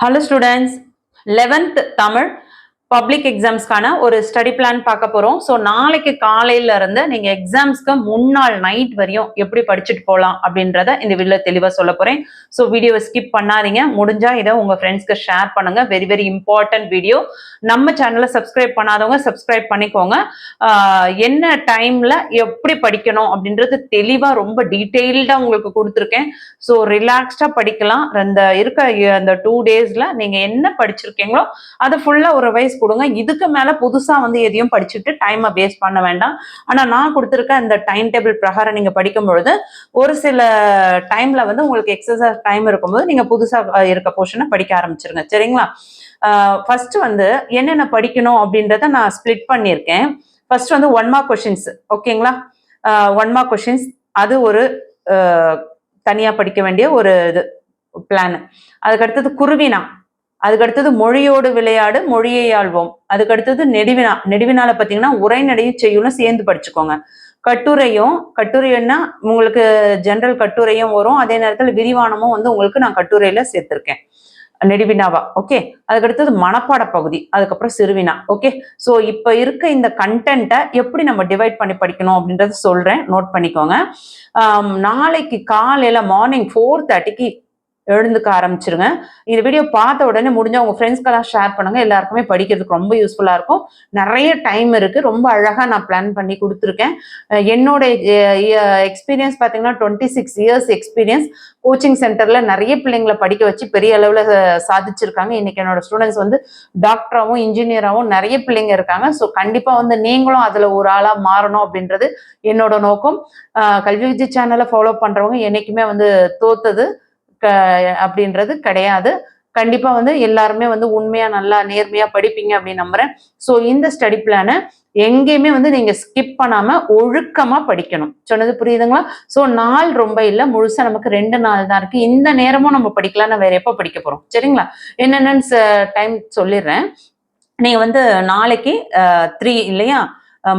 Hello students, 11th Tamil public எக்ஸாம்ஸ்க்கான ஒரு study plan பார்க்க போறோம். ஸோ நாளைக்கு காலையில இருந்து நீங்க எக்ஸாம்ஸ்க்கு முன்னாள் நைட் வரையும் எப்படி படிச்சுட்டு போகலாம் அப்படின்றத இந்த வீடியோ தெளிவாக சொல்ல போறேன். ஸோ வீடியோவை ஸ்கிப் பண்ணாதீங்க. முடிஞ்சா இதை உங்க ஃப்ரெண்ட்ஸ்க்கு ஷேர் பண்ணுங்க. Very very important video. நம்ம சேனலை சப்ஸ்கிரைப் பண்ணாதவங்க சப்ஸ்கிரைப் பண்ணிக்கோங்க. என்ன டைம்ல எப்படி படிக்கணும் அப்படின்றது தெளிவா ரொம்ப டீட்டெயில்டா உங்களுக்கு கொடுத்துருக்கேன். ஸோ ரிலாக்ஸ்டா படிக்கலாம். அந்த 2 டேஸ்ல நீங்க என்ன படிச்சிருக்கீங்களோ அதை ஃபுல்லா ஒரு ரிவைஸ் கொடுங்க. இதுக்கு மேல புதுசா எதையும் படிச்சுட்டு டைமை வேஸ்ட் பண்ண வேண்டாம். ஆனா நான் கொடுத்துருக்க இந்த டைம் டேபிள் பிரகாரம் நீங்க படிக்கும் பொழுது ஒரு சில டைம்ல உங்களுக்கு எக்ஸசைஸ் டைம் இருக்கும்போது நீங்க புதுசா இருக்க போர்ஷனை படிக்க ஆரம்பிச்சிருங்க. சரிங்களா? ஃபர்ஸ்ட் என்னென்ன படிக்கணும் அப்படின்றத நான் ஸ்பிளிட் பண்ணியிருக்கேன். First 1 mark questions. ஓகேங்களா? 1 மார்க் கொஸ்டின்ஸ் அது ஒரு தனியா படிக்க வேண்டிய ஒரு இது பிளான். அதுக்கு அடுத்தது குருவினா, அதுக்கு அடுத்தது மொழியோடு விளையாடு மொழியை ஆள்வோம், அதுக்கு அடுத்தது நெடுவினா. நெடுவினால பார்த்தீங்கன்னா உரைநடையும் செய்யுளும் சேர்ந்து படிச்சுக்கோங்க. கட்டுரைன்னா உங்களுக்கு ஜெனரல் கட்டுரையும் வரும், அதே நேரத்தில் விரிவானமும் உங்களுக்கு நான் கட்டுரையில சேர்த்திருக்கேன் நெடுவினாவா. ஓகே. அதுக்கு அடுத்தது மனப்பாட பகுதி, அதுக்கப்புறம் சிறுவினா. ஓகே. ஸோ இப்போ இருக்க இந்த கண்டென்ட்டை எப்படி நம்ம டிவைட் பண்ணி படிக்கணும் அப்படின்றத சொல்றேன், நோட் பண்ணிக்கோங்க. நாளைக்கு காலையில மார்னிங் 4:30க்கு எழுந்துக்க ஆரம்பிச்சிருங்க. இந்த வீடியோ பார்த்த உடனே முடிஞ்சா உங்க ஃப்ரெண்ட்ஸ்க்கெல்லாம் ஷேர் பண்ணுங்க. எல்லாருக்குமே படிக்கிறதுக்கு ரொம்ப யூஸ்ஃபுல்லா இருக்கும். நிறைய டைம் இருக்கு. ரொம்ப அழகா நான் பிளான் பண்ணி கொடுத்துருக்கேன். என்னோட எக்ஸ்பீரியன்ஸ் பார்த்தீங்கன்னா 26 இயர்ஸ் எக்ஸ்பீரியன்ஸ். கோச்சிங் சென்டர்ல நிறைய பிள்ளைங்களை படிக்க வச்சு பெரிய அளவில் சாதிச்சிருக்காங்க. இன்னைக்கு என்னோட ஸ்டூடெண்ட்ஸ் டாக்டராகவும் இன்ஜினியராகவும் நிறைய பிள்ளைங்க இருக்காங்க. ஸோ கண்டிப்பா நீங்களும் அதுல ஒரு ஆளா மாறணும் அப்படின்றது என்னோட நோக்கம். கல்வி விஜய் சேனலை ஃபாலோ பண்றவங்க என்னைக்குமே தோத்தது அப்படின்றது கிடையாது. கண்டிப்பா எல்லாருமே உண்மையா நல்லா நேர்மையா படிப்பீங்க அப்படின்னு நம்புறேன். ஸோ இந்த ஸ்டடி பிளானை எங்கேயுமே நீங்க ஸ்கிப் பண்ணாம ஒழுக்கமா படிக்கணும். சொன்னது புரியுதுங்களா? ஸோ நாள் ரொம்ப இல்லை, முழுசா நமக்கு 2 நாள் தான் இருக்கு. இந்த நேரமும் நம்ம படிக்கலாம். வேற எப்போ படிக்க போறோம்? சரிங்களா? என்னென்னு டைம் சொல்லிடுறேன். நீங்க நாளைக்கு 3 இல்லையா,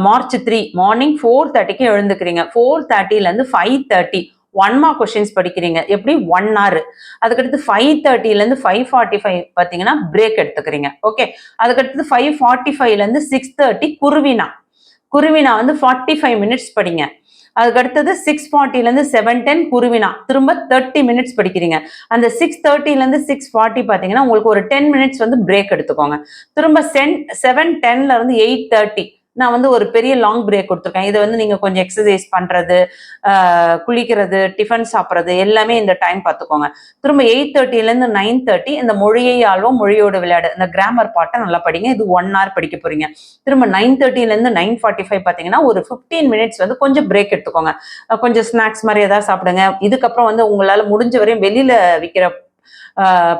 மார்ச் 3 மார்னிங் 4:30க்கு எழுந்துக்கிறீங்க. 4:30ல இருந்து 5:30 1 மார்க் கொஸ்டின்ஸ் படிக்கிறீங்க. எப்படி? 1 hour. அதுக்கடுத்து 5:30ல இருந்து 5:45 பார்த்தீங்கன்னா பிரேக் எடுத்துக்கிறீங்க. ஓகே. அதுக்கடுத்து 5:45ல இருந்து 6:30 குருவினா 45 மினிட்ஸ் படிங்க. அதுக்கு அடுத்தது 6:40ல இருந்து 7:10 குருவினா திரும்ப 30 மினிட்ஸ் படிக்கிறீங்க. அந்த 6:30ல இருந்து 6:40 பார்த்தீங்கன்னா உங்களுக்கு ஒரு 10 மினிட்ஸ் பிரேக் எடுத்துக்கோங்க. திரும்ப 7:10ல இருந்து 8:30 நான் ஒரு பெரிய லாங் பிரேக் கொடுத்துருக்கேன். இதை நீங்க கொஞ்சம் எக்ஸசைஸ் பண்றது, குளிக்கிறது, டிஃபன் சாப்பிட்றது எல்லாமே இந்த டைம் பார்த்துக்கோங்க. திரும்ப 8:30ல இருந்து 9:30 இந்த மொழியை ஆள்வோம் மொழியோட விளையாடு இந்த கிராமர் பாட்டை நல்லா படிங்க. இது 1 hour படிக்க போறீங்க. திரும்ப 9:30ல இருந்து 9:45 பார்த்தீங்கன்னா ஒரு 15 மினிட்ஸ் கொஞ்சம் பிரேக் எடுத்துக்கோங்க. கொஞ்சம் ஸ்நாக்ஸ் மாதிரி ஏதாவது சாப்பிடுங்க. இதுக்கப்புறம் உங்களால முடிஞ்ச வரையும் வெளியில விற்கிற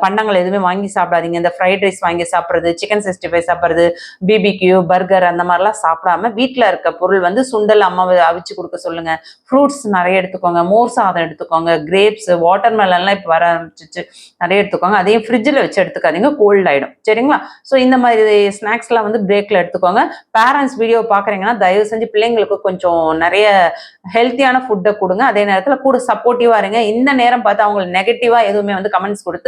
பண்டங்கள் எதுவுமே வாங்கி சாப்பிடாதீங்க. இந்த ஃப்ரைட் ரைஸ் வாங்கி சாப்பிட்றது, சிக்கன் 65 சாப்பிட்றது, பிபிக்யூ பர்கர் அந்த மாதிரிலாம் சாப்பிடாம வீட்டில் இருக்க பொருள் சுண்டல் அம்மாவை அவிச்சு கொடுக்க சொல்லுங்க. ஃப்ரூட்ஸ் நிறைய எடுத்துக்கோங்க. மோர் சாதம் எடுத்துக்கோங்க. கிரேப்ஸ், வாட்டர் மெலன்லாம் இப்போ வர ஆரம்பிச்சிச்சு, நிறைய எடுத்துக்கோங்க. அதையும் ஃப்ரிட்ஜில் வச்சு எடுத்துக்காதீங்க, கோல்ட் ஆயிடும். சரிங்களா? ஸோ இந்த மாதிரி ஸ்நாக்ஸ்லாம் பிரேக்ல எடுத்துக்கோங்க. பேரண்ட்ஸ் வீடியோ பார்க்குறீங்கன்னா தயவு செஞ்சு பிள்ளைங்களுக்கு கொஞ்சம் நிறைய ஹெல்த்தியான ஃபுட்டை கொடுங்க. அதே நேரத்தில் கூட சப்போர்ட்டிவா இருங்க. இந்த நேரம் பார்த்து அவங்களுக்கு நெகட்டிவா எதுவுமே கமெண்ட்ஸ் கொடுத்து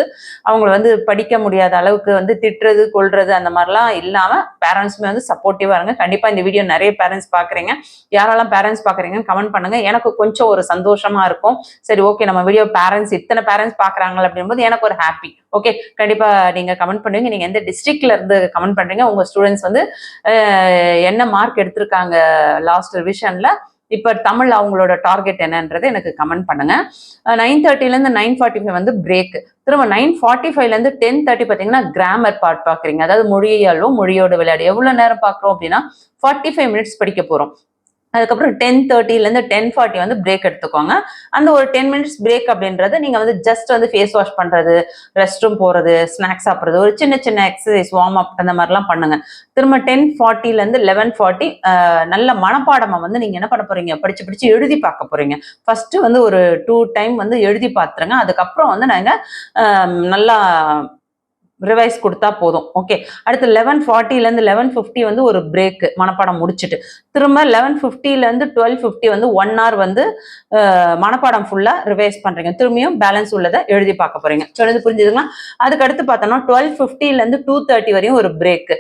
அவங்களை படிக்க முடியாத அளவுக்கு திட்டுறது கொள்றது அந்த மாதிரிலாம் இல்லாம பேரண்ட்ஸுமே சப்போர்ட்டிவா இருங்க. கண்டிப்பா இந்த வீடியோ நிறைய பேரண்ட்ஸ் பாக்குறீங்க. யாரெல்லாம் பேரண்ட்ஸ் பாக்குறீங்கன்னு கமெண்ட் பண்ணுங்க. எனக்கு கொஞ்சம் ஒரு சந்தோஷமா இருக்கும். சரி, ஓகே, நம்ம வீடியோ இத்தனை பேரண்ட்ஸ் பாக்குறாங்க அப்படிங்கும்போது எனக்கு ஒரு ஹாப்பி. ஓகே, கண்டிப்பா நீங்க கமெண்ட் பண்ணுவீங்க. நீங்க எந்த டிஸ்ட்ரிக்ட்ல இருந்து கமெண்ட் பண்றீங்க, உங்க ஸ்டூடெண்ட்ஸ் என்ன மார்க் எடுத்திருக்காங்க லாஸ்ட் ரிவிஷன்ல, இப்ப தமிழ் அவங்களோட டார்கெட் என்னன்றது எனக்கு கமெண்ட் பண்ணுங்க. 9:30ல இருந்து 9:45 பிரேக். திரும்ப 9:45ல இருந்து 10:30 பாத்தீங்கன்னா கிராமர் பார்ட் பாக்குறீங்க. அதாவது மொழியாலும் மொழியோட விளையாடு. எவ்வளவு நேரம் பாக்குறோம் அப்படின்னா 45 மினிட்ஸ் படிக்க போறோம். அதுக்கப்புறம் 10:30ல இருந்து 10:40 பிரேக் எடுத்துக்கோங்க. அந்த ஒரு 10 மினிட்ஸ் பிரேக் அப்படின்றது நீங்க ஜஸ்ட் ஃபேஸ் வாஷ் பண்றது, ரெஸ்ட் ரூம் போறது, ஸ்நாக்ஸ் சாப்பிட்றது, ஒரு சின்ன சின்ன எக்ஸசைஸ், வார்ம் அப் அந்த மாதிரிலாம் பண்ணுங்க. திரும்ப 10:40ல இருந்து 11:40 நல்ல மனப்பாடமா நீங்க என்ன பண்ண போறீங்க, படிச்சு எழுதி பார்க்க போறீங்க. ஃபர்ஸ்ட் ஒரு 2 டைம் எழுதி பார்த்துருங்க. அதுக்கப்புறம் நாங்க நல்லா ரிவைஸ் கொடுத்தா போதும். ஓகே, அடுத்து 11:40லேருந்து 11:50 வந்து ஒரு பிரேக் மனப்பாடம் முடிச்சுட்டு, திரும்ப 11:50லேருந்து 12:50 வந்து 1 hour வந்து மனப்பாடம் ஃபுல்லா ரிவைஸ் பண்றீங்க. திரும்பியும் பேலன்ஸ் உள்ளதை எழுதி பார்க்க போறீங்க. சொன்னது புரிஞ்சுதுங்களா? அதுக்கு அடுத்து பார்த்தோம்னா 12:50லேருந்து 2:30 வரையும் ஒரு பிரேக்.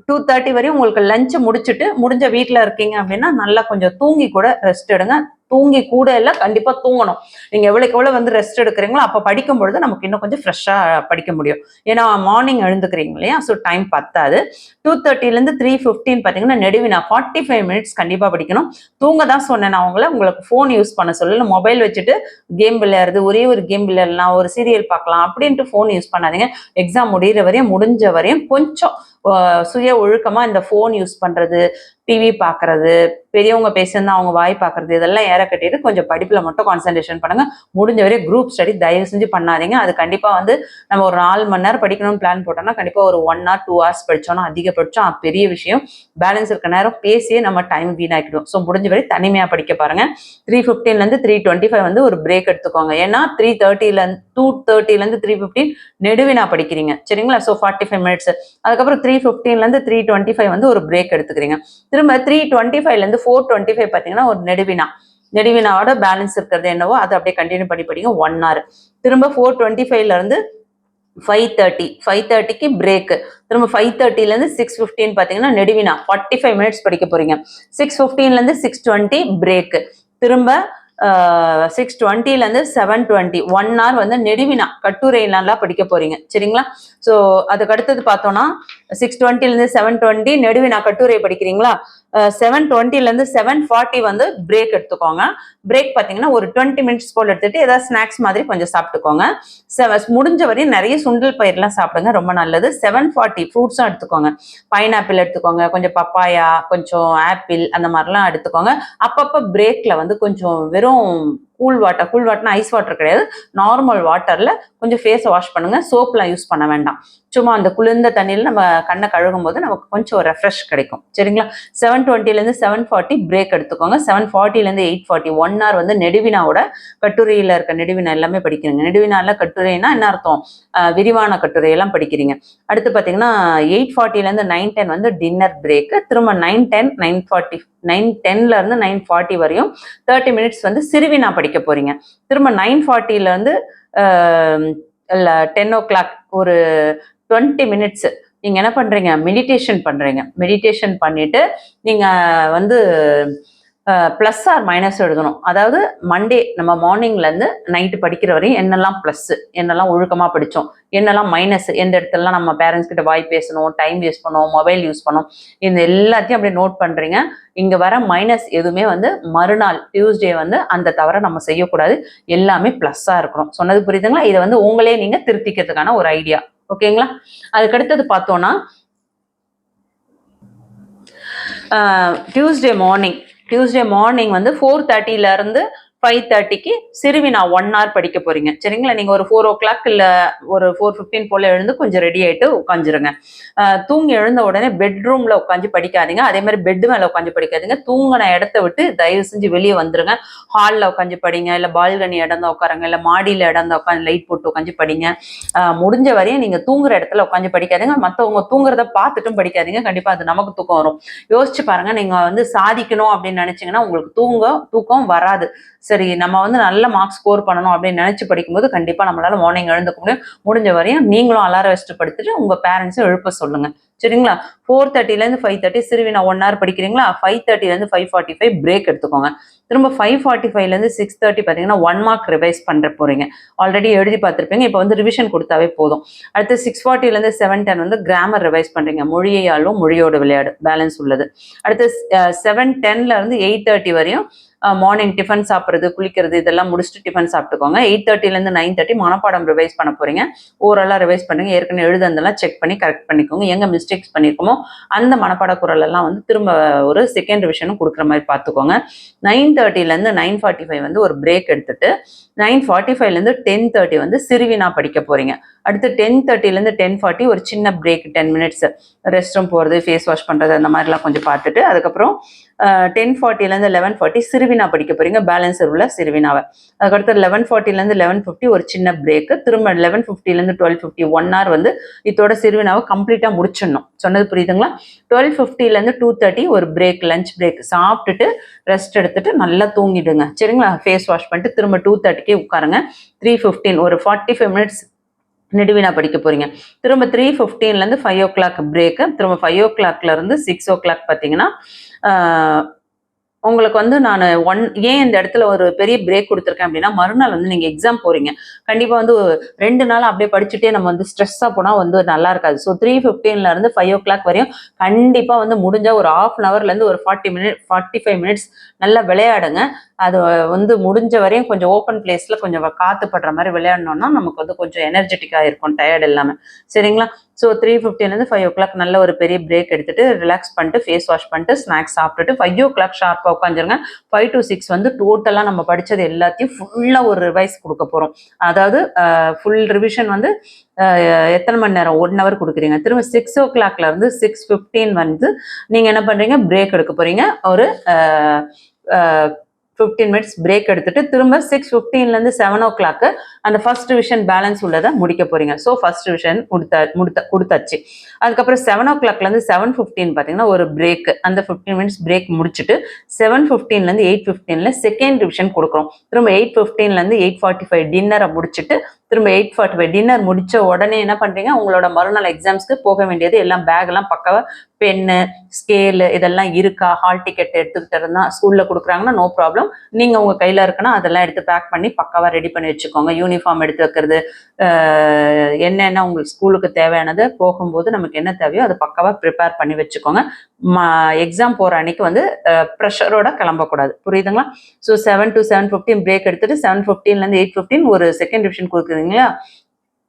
2:30 வரையும் உங்களுக்கு லஞ்ச் முடிச்சுட்டு முடிஞ்ச வீட்டில் இருக்கீங்க அப்படின்னா நல்லா கொஞ்சம் தூங்கி கூட ரெஸ்ட் எடுங்க. தூங்கி கூட இல்லை, கண்டிப்பா தூங்கணும். நீங்க எவ்வளவுக்கு எவ்வளவு வந்து ரெஸ்ட் எடுக்கிறீங்களோ அப்ப படிக்கும் பொழுது நமக்கு இன்னும் கொஞ்சம் ஃப்ரெஷ்ஷா படிக்க முடியும். ஏன்னா மார்னிங் எழுந்துக்கிறீங்க இல்லையா, ஸோ டைம் பத்தாது. 2:30லேருந்து 3:15 பார்த்தீங்கன்னா நெடுவினா 45 மினிட்ஸ் கண்டிப்பா படிக்கணும். தூங்க தான் சொன்னேன் நான் உங்களுக்கு ஃபோன் யூஸ் பண்ண சொல்லல. மொபைல் வச்சுட்டு கேம் விளையாடுறது, ஒரே ஒரு கேம் விளையாடலாம், ஒரு சீரியல் பார்க்கலாம் அப்படின்ட்டு ஃபோன் யூஸ் பண்ணாதீங்க. எக்ஸாம் முடிகிற வரையும் முடிஞ்ச வரையும் கொஞ்சம் சுய ஒழுக்கமா இந்த ஃபோன் யூஸ் பண்றது, டிவி பார்க்கறது, பெரியவங்க பேசுனா அவங்க வாய் பார்க்கறது, இதெல்லாம் ஏற கட்டிட்டு கொஞ்சம் படிப்புல மட்டும் கான்சென்ட்ரேஷன் பண்ணுங்க. முடிஞ்ச வரை குரூப் ஸ்டடி தயவு செஞ்சு பண்ணாதீங்க. அது கண்டிப்பா வந்து நம்ம ஒரு 4 மணி நேரம் படிக்கணும்னு பிளான் போட்டோம்னா கண்டிப்பா ஒரு 1 hour 2 hours படிச்சோம்னா அதிகபட்சம் பெரிய விஷயம். பேலன்ஸ் இருக்க நேரம் பேசியே நம்ம டைம் வீணாக்கிடுவோம். ஸோ முடிஞ்ச வரை தனிமையா படிக்க பாருங்க. 3:15லேருந்து 3:25 வந்து ஒரு பிரேக் எடுத்துக்கோங்க. ஏன்னா 2:30லேருந்து 3:15 நெடுவினா படிக்கிறீங்க சரிங்களா. So 45 minutes. அதுக்கப்புறம் 3:15லேருந்து 3:25 வந்து ஒரு பிரேக் எடுத்துக்கிறீங்க. திரும்ப 3:25லேருந்து 4:25 பார்த்தீங்கன்னா ஒரு நெடுவினாவோட பேலன்ஸ் இருக்கிறது என்னவோ அதை அப்படியே கண்டினியூ பண்ணி படிங்க 1 hour. திரும்ப 4:25லேருந்து 5:30க்கு பிரேக். திரும்ப 5:30லேருந்து 6:15 பார்த்தீங்கன்னா நெடுவினா 45 மினிட்ஸ் படிக்க போறீங்க. 6:15லேருந்து 6:20 பிரேக். திரும்ப 6:20லேருந்து 7:20 1 hour வந்து நெடுவினா கட்டுரை நல்லா படிக்க போறீங்க சரிங்களா. ஸோ அதுக்கு அடுத்தது பார்த்தோம்னா 6:20லேருந்து 7:20 நெடுவினா கட்டுரை படிக்கிறீங்களா. 7:20லேருந்து 7:40 வந்து பிரேக் எடுத்துக்கோங்க. பிரேக் பார்த்தீங்கன்னா ஒரு 20 மினிட்ஸ் போல் எடுத்துட்டு ஏதாவது ஸ்நாக்ஸ் மாதிரி கொஞ்சம் சாப்பிட்டுக்கோங்க. முடிஞ்ச வரையும் நிறைய சுண்டல் பயிரெல்லாம் சாப்பிடுங்க, ரொம்ப நல்லது. 7:40 ஃப்ரூட்ஸும் எடுத்துக்கோங்க. பைனாப்பிள் எடுத்துக்கோங்க, கொஞ்சம் பப்பாயா, கொஞ்சம் ஆப்பிள் அந்த மாதிரிலாம் எடுத்துக்கோங்க. அப்பப்போ பிரேக்ல வந்து கொஞ்சம் வெறும் கூல் வாட்டர்னா ஐஸ் வாட்டர் கிடையாது, நார்மல் வாட்டர்ல கொஞ்சம் ஃபேஸை வாஷ் பண்ணுங்க. சோப்லாம் யூஸ் பண்ண வேண்டாம். சும்மா அந்த குளிர்ந்த தண்ணியில் நம்ம கண்ணை கழுகும் போது நமக்கு கொஞ்சம் ரெஃப்ரெஷ் கிடைக்கும் சரிங்களா. 7:20லேருந்து 7:40 பிரேக் எடுத்துக்கோங்க. 7:40லேருந்து 8:40 1 hour வந்து நெடுவினாவோட கட்டுரையில இருக்க நெடுவினா எல்லாமே படிக்கிறீங்க. நெடுவினால கட்டுரைனா என்ன அர்த்தம், விரிவான கட்டுரையெல்லாம் படிக்கிறீங்க. அடுத்து பார்த்தீங்கன்னா 8:40லேருந்து 9:10 வந்து டின்னர் பிரேக். திரும்ப 9:10லேருந்து 9:40 வரையும் 30 மினிட்ஸ் வந்து சிறுவினா படிக்க போறீங்க. திரும்ப 9:40லேருந்து 10 o'clock ஒரு 20 மினிட்ஸ் நீங்க என்ன பண்றீங்க, மெடிடேஷன் பண்றீங்க. மெடிடேஷன் பண்ணிட்டு நீங்க வந்து பிளஸ் ஆர் மைனஸ் எழுதணும். அதாவது மண்டே நம்ம மார்னிங்லேருந்து நைட்டு படிக்கிற வரையும் என்னெல்லாம் ப்ளஸ், என்னெல்லாம் ஒழுக்கமாக படித்தோம், என்னெல்லாம் மைனஸ், எந்த இடத்துலலாம் நம்ம பேரண்ட்ஸ் கிட்ட வாய் பேசணும், டைம் வேஸ்ட் பண்ணுவோம், மொபைல் யூஸ் பண்ணோம், இந்த எல்லாத்தையும் அப்படியே நோட் பண்ணுறீங்க. இங்கே வர மைனஸ் எதுவுமே வந்து மறுநாள் டியூஸ்டே வந்து அந்த தவிர நம்ம செய்யக்கூடாது, எல்லாமே ப்ளஸ்ஸாக இருக்கணும். சொன்னது புரியுதுங்களா. இதை வந்து உங்களே நீங்கள் திருத்திக்கிறதுக்கான ஒரு ஐடியா. ஓகேங்களா. அதுக்கடுத்தது பார்த்தோன்னா டியூஸ்டே மார்னிங் வந்து 4:30லேருந்து 5:30க்கு சிறுவினா 1 hour படிக்க போறீங்க சரிங்களா. நீங்க ஒரு 4 o'clock இல்ல ஒரு 4:15 போல எழுந்து கொஞ்சம் ரெடி ஆயிட்டு உட்காந்துருங்க. தூங்கி எழுந்த உடனே பெட்ரூம்ல உட்காந்து படிக்காதீங்க, அதே மாதிரி பெட் மேல உட்காந்து படிக்காதீங்க. தூங்கின இடத்த விட்டு தயவு செஞ்சு வெளியே வந்துருங்க. ஹாலில் உட்காந்து படிங்க, இல்லை பால்கனி இடம் தான் உட்காருங்க, இல்லை மாடியில் இடம் தான் உட்காந்து லைட் போட்டு உட்காந்து படிங்க. முடிஞ்ச வரையும் நீங்க தூங்குற இடத்துல உட்காந்து படிக்காதீங்க, மற்றவங்க தூங்குறத பார்த்துட்டும் படிக்காதீங்க. கண்டிப்பா அது நமக்கு தூக்கம் வரும். யோசிச்சு பாருங்க, நீங்க வந்து சாதிக்கணும் அப்படின்னு நினைச்சீங்கன்னா உங்களுக்கு தூக்கம் வராது. சரி, நம்ம வந்து நல்ல மார்க்ஸ் ஸ்கோர் பண்ணணும் அப்படின்னு நினைச்சு படிக்கும்போது கண்டிப்பா நம்மளால மார்னிங் எழுந்துக்க முடியும். முடிஞ்ச வரையும் நீங்களும் அலாரம் வச்சுட்டு படுத்துட்டு உங்க பேரண்ட்ஸும் எழுப்ப சொல்லுங்க சரிங்களா. 4:30லேருந்து 5:30 சிறுவினா 1 hour படிக்கிறீங்களா. 5:30லேருந்து 5:45 பிரேக் எடுத்துக்கோங்க. திரும்ப 5:45லேருந்து 6:30 பார்த்தீங்கன்னா 1 mark ரிவைஸ் பண்ண போறீங்க. ஆல்ரெடி எழுதி பார்த்துருப்பீங்க, இப்போ வந்து ரிவிஷன் கொடுத்தாவே போதும். அடுத்து 6:40லேருந்து 7:10 வந்து கிராமர் ரிவைஸ் பண்றீங்க. மொழியை ஆளும் மொழியோட விளையாடு பேலன்ஸ் உள்ளது. அடுத்து 7:10லேருந்து 8:30 வரையும் மார்னிங் டிஃபன் சாப்பிட்றது, குளிக்கிறது இதெல்லாம் முடிச்சுட்டு டிஃபன் சாப்பிட்டுக்கோங்க. 8:30லேருந்து 9:30 மனப்பாடம் ரிவைஸ் பண்ண போறீங்க. ஓரலாக ரிவைஸ் பண்ணுங்க. ஏற்கனவே எழுதுனதெல்லாம் செக் பண்ணி கரெக்ட் பண்ணிக்கோங்க. எங்க மிஸ்டேக்ஸ் பண்ணியிருக்கோமோ அந்த மனப்பாட குரல் எல்லாம் வந்து திரும்ப ஒரு செகண்ட் ரிவிஷனும் கொடுக்குற மாதிரி பார்த்துக்கோங்க. 9:30லேருந்து 9:45 வந்து ஒரு பிரேக் எடுத்துட்டு 9:45லேருந்து 10:30 வந்து சிறுவினா படிக்க போறீங்க. அடுத்து 10:30லேருந்து 10:40 ஒரு சின்ன பிரேக் 10 மினிட்ஸ் ரெஸ்ட் ரூம் போகிறது, ஃபேஸ் வாஷ் பண்ணுறது அந்த மாதிரிலாம் கொஞ்சம் பார்த்துட்டு அதுக்கப்புறம் 10:40லேருந்து 11:40 சிறுவினா படிக்க போறீங்க, பேலன்ஸ் உள்ள சிறுவினாவை. அதுக்கடுத்து 11:40லேருந்து 11:50 ஒரு சின்ன பிரேக்கு, திரும்ப 11:50லேருந்து 12:50 1 hour வந்து இதோட சிறுவினாவை கம்ப்ளீட்டாக முடிச்சிடணும். சொன்னது புரியுதுங்களா? 12:50லேருந்து 2:30 ஒரு பிரேக், லஞ்ச் பிரேக் சாப்பிட்டுட்டு ரெஸ்ட் எடுத்துட்டு நல்லா தூங்கிடுங்க. சரிங்களா? ஃபேஸ் வாஷ் பண்ணிட்டு திரும்ப 2:30க்கே உட்காருங்க. 3:15 ஒரு 45 மினிட்ஸ் நெடுவினா படிக்க போறீங்க. திரும்ப 3:15லேருந்து 5 o'clock பிரேக்கு, திரும்ப 5 o'clockலேருந்து 6 o'clock பார்த்தீங்கன்னா உங்களுக்கு வந்து நான் ஏன் இந்த இடத்துல ஒரு பெரிய பிரேக் கொடுத்துருக்கேன் அப்படின்னா, மறுநாள் வந்து நீங்க எக்ஸாம் போறீங்க. கண்டிப்பா வந்து 2 நாள் அப்படியே படிச்சுட்டே நம்ம வந்து ஸ்ட்ரெஸ்ஸா போனா வந்து நல்லா இருக்காது. ஸோ 3:15ல இருந்து 5 o'clock வரையும் கண்டிப்பா வந்து முடிஞ்சா ஒரு 1/2 an hourலேருந்து ஒரு 45 மினிட்ஸ் நல்லா விளையாடுங்க. அது வந்து முடிஞ்ச வரையும் கொஞ்சம் ஓப்பன் பிளேஸ்ல கொஞ்சம் காத்து படுற மாதிரி விளையாடணும்னா நமக்கு வந்து கொஞ்சம் எனர்ஜெட்டிக்கா இருக்கும், டயர்ட் இல்லாம. சரிங்களா? ஸோ 3:15லேருந்து 5 o'clock நல்ல ஒரு பெரிய பிரேக் எடுத்துட்டு ரிலாக்ஸ் பண்ணிட்டு ஃபேஸ் வாஷ் பண்ணிட்டு ஸ்நாக்ஸ் சாப்பிட்டுட்டு 5 o'clock ஷார்ப்பாக உட்காந்துருங்க. 5 to 6 வந்து டோட்டலாக நம்ம படித்தது எல்லாத்தையும் ஃபுல்லாக ஒரு ரிவைஸ் கொடுக்க போகிறோம். அதாவது ஃபுல் ரிவிஷன் வந்து எத்தனை மணி நேரம், 1 hour கொடுக்குறீங்க. திரும்ப 6 o'clockலேருந்து 6:15 வந்து நீங்கள் என்ன பண்ணுறீங்க, பிரேக் எடுக்க போகிறீங்க. ஒரு 15 மினிட்ஸ் பிரேக் எடுத்துட்டு திரும்ப 6:15லேருந்து 7 o'clock அந்த ஃபர்ஸ்ட் டிவிஷன் பேலன்ஸ் உள்ளதை முடிக்க போறீங்க. ஸோ ஃபர்ஸ்ட் டிவிஷன் கொடுத்தாச்சு. அதுக்கப்புறம் 7 o'clockலேருந்து 7:15 பார்த்தீங்கன்னா ஒரு பிரேக், அந்த 15 மினிட்ஸ் பிரேக் முடிச்சுட்டு 7:15லேருந்து 8:15 செகண்ட் டிவிஷன் கொடுக்குறோம். திரும்ப 8:15லேருந்து 8:45 டின்னரை முடிச்சுட்டு திரும்ப 8:45 டின்னர் முடிச்ச உடனே என்ன பண்றீங்க, உங்களோட மறுநாள் எக்ஸாம்ஸ்க்கு போக வேண்டியது எல்லாம் பேக் எல்லாம் பக்காவா பென்னு, ஸ்கேலு இதெல்லாம் இருக்கா, ஹால் டிக்கெட் எடுத்துக்கிட்டு இருந்தா ஸ்கூல்ல கொடுக்குறாங்கன்னா நோ ப்ராப்ளம். நீங்க உங்க கையில இருக்குன்னா அதெல்லாம் எடுத்து பேக் பண்ணி பக்காவா ரெடி பண்ணி வச்சுக்கோங்க. யூனிஃபார்ம் எடுத்து வைக்கிறது, என்னென்ன உங்களுக்கு ஸ்கூலுக்கு தேவையானது போகும்போது நமக்கு என்ன தேவையோ அதை பக்காவா ப்ரிப்பேர் பண்ணி வச்சுக்கோங்க. எக்ஸாம் போற அன்னைக்கு வந்து ப்ரெஷரோட கிளம்பக்கூடாது. புரியுதுங்களா? ஸோ 7 to 7:15 பிரேக் எடுத்துட்டு 7:15லேருந்து 8:15 ஒரு செகண்ட் டிவிஷன் கொடுக்குறீங்களா,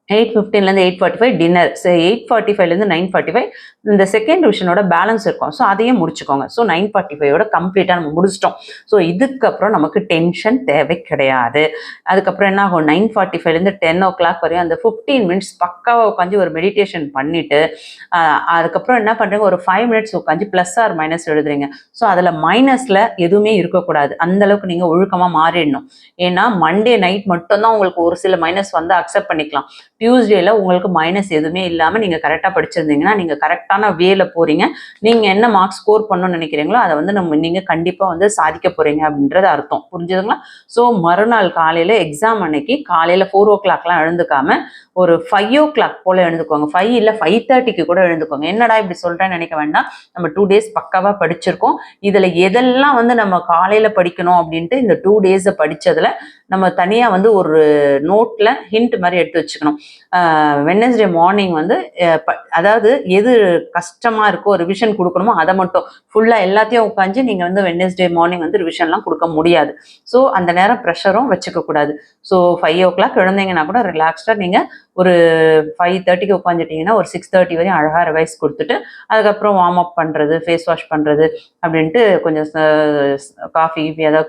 8:15லேருந்து 8:45 டின்னர், 8:45லேருந்து 9:45 இந்த செகண்ட் டிவிஷனோட பேலன்ஸ் இருக்கும். ஸோ அதையும் முடிச்சுக்கோங்க. ஸோ 9:45 கம்ப்ளீட்டாக நம்ம முடிச்சிட்டோம். ஸோ இதுக்கப்புறம் நமக்கு டென்ஷன் தேவை கிடையாது. அதுக்கப்புறம் என்ன ஆகும், 9:45லேருந்து 10 o'clock வரையும் அந்த 15 மினிட்ஸ் பக்காவாக உட்காந்து ஒரு மெடிடேஷன் பண்ணிட்டு அதுக்கப்புறம் என்ன பண்ணுறீங்க, ஒரு 5 மினிட்ஸ் உட்காந்து ப்ளஸ் ஆர் மைனஸ் எழுதுறீங்க. ஸோ அதில் மைனஸில் எதுவுமே இருக்கக்கூடாது. அந்தளவுக்கு நீங்கள் ஒழுக்கமாக மாறிடணும். ஏன்னா மண்டே நைட் மட்டும்தான் உங்களுக்கு ஒரு சில மைனஸ் வந்து அக்செப்ட் பண்ணிக்கலாம். டியூஸ்டேல உங்களுக்கு மைனஸ் எதுவுமே இல்லாமல் நீங்கள் கரெக்டாக படிச்சிருந்தீங்கன்னா நீங்கள் கரெக்டான வேல போகிறீங்க. நீங்கள் என்ன மார்க்ஸ் ஸ்கோர் பண்ணணும்னு நினைக்கிறீங்களோ அதை வந்து நீங்கள் கண்டிப்பாக வந்து சாதிக்க போகிறீங்க அப்படின்றது அர்த்தம். புரிஞ்சுதுங்களா? ஸோ மறுநாள் காலையில் எக்ஸாம் அன்னைக்கு காலையில் 4 o'clockலாம் எழுந்துக்காம ஒரு 5 o'clock போல் எழுந்துக்கோங்க. 5 இல்லை 5:30க்கு கூட எழுந்துக்கோங்க. என்னடா இப்படி சொல்கிறேன்னு நினைக்க வேண்டாம். நம்ம 2 days பக்காவாக படிச்சிருக்கோம். இதில் எதெல்லாம் வந்து நம்ம காலையில் படிக்கணும் அப்படின்ட்டு இந்த 2 days படித்ததில் நம்ம தனியாக வந்து ஒரு நோட்டில் ஹிண்ட் மாதிரி எடுத்து வச்சுக்கணும். வெட்னஸ்டே மார்னிங் வந்து அதாவது எது கஷ்டமாக இருக்கோ ரிவிஷன் கொடுக்கணுமோ அதை மட்டும் ஃபுல்லாக எல்லாத்தையும் உட்காந்து நீங்கள் வந்து வெட்னஸ்டே மார்னிங் வந்து ரிவிஷன்லாம் கொடுக்க முடியாது. ஸோ அந்த நேரம் ப்ரெஷரும் வச்சுக்கக்கூடாது. ஸோ 5 o'clock எழுந்தீங்கன்னா கூட ரிலாக்ஸ்டாக நீங்கள் ஒரு 5:30க்கு உட்காந்துட்டிங்கன்னா ஒரு 6:30 வரையும் அழகாக ரிவைஸ் கொடுத்துட்டு அதுக்கப்புறம் வார்ம் அப் பண்ணுறது, ஃபேஸ் வாஷ் பண்ணுறது அப்படின்ட்டு கொஞ்சம் காஃபி ஏதாவது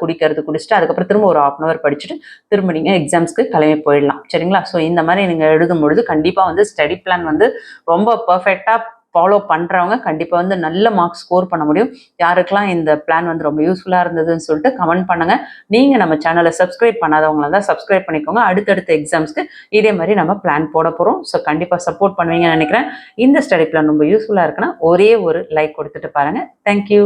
குடிச்சிட்டு அதுக்கப்புறம் திரும்ப ஒரு 1/2 hour படிச்சுட்டு திரும்ப நீங்கள் எக்ஸாம்ஸ்க்கு கிளம்பி போயிடலாம். சரிங்களா? ஸோ இந்த மாதிரி நீங்கள் எழுதும் பொழுது கண்டிப்பாக வந்து ஸ்டடி பிளான் வந்து ரொம்ப பர்ஃபெக்டாக ஃபாலோ பண்ணுறவங்க கண்டிப்பாக வந்து நல்ல மார்க்ஸ் ஸ்கோர் பண்ண முடியும். யாருக்கெல்லாம் இந்த பிளான் வந்து ரொம்ப யூஸ்ஃபுல்லாக இருந்ததுன்னு சொல்லிட்டு கமெண்ட் பண்ணுங்கள். நீங்கள் நம்ம சேனலை சப்ஸ்கிரைப் பண்ணாதவங்களா தான் சப்ஸ்கிரைப் பண்ணிக்கோங்க. அடுத்தடுத்த எக்ஸாம்ஸ்க்கு இதே மாதிரி நம்ம பிளான் போட போகிறோம். ஸோ கண்டிப்பாக சப்போர்ட் பண்ணுவீங்கன்னு நினைக்கிறேன். இந்த ஸ்டடி பிளான் ரொம்ப யூஸ்ஃபுல்லாக இருக்குன்னா ஒரே ஒரு லைக் கொடுத்துட்டு பாருங்கள். தேங்க்யூ.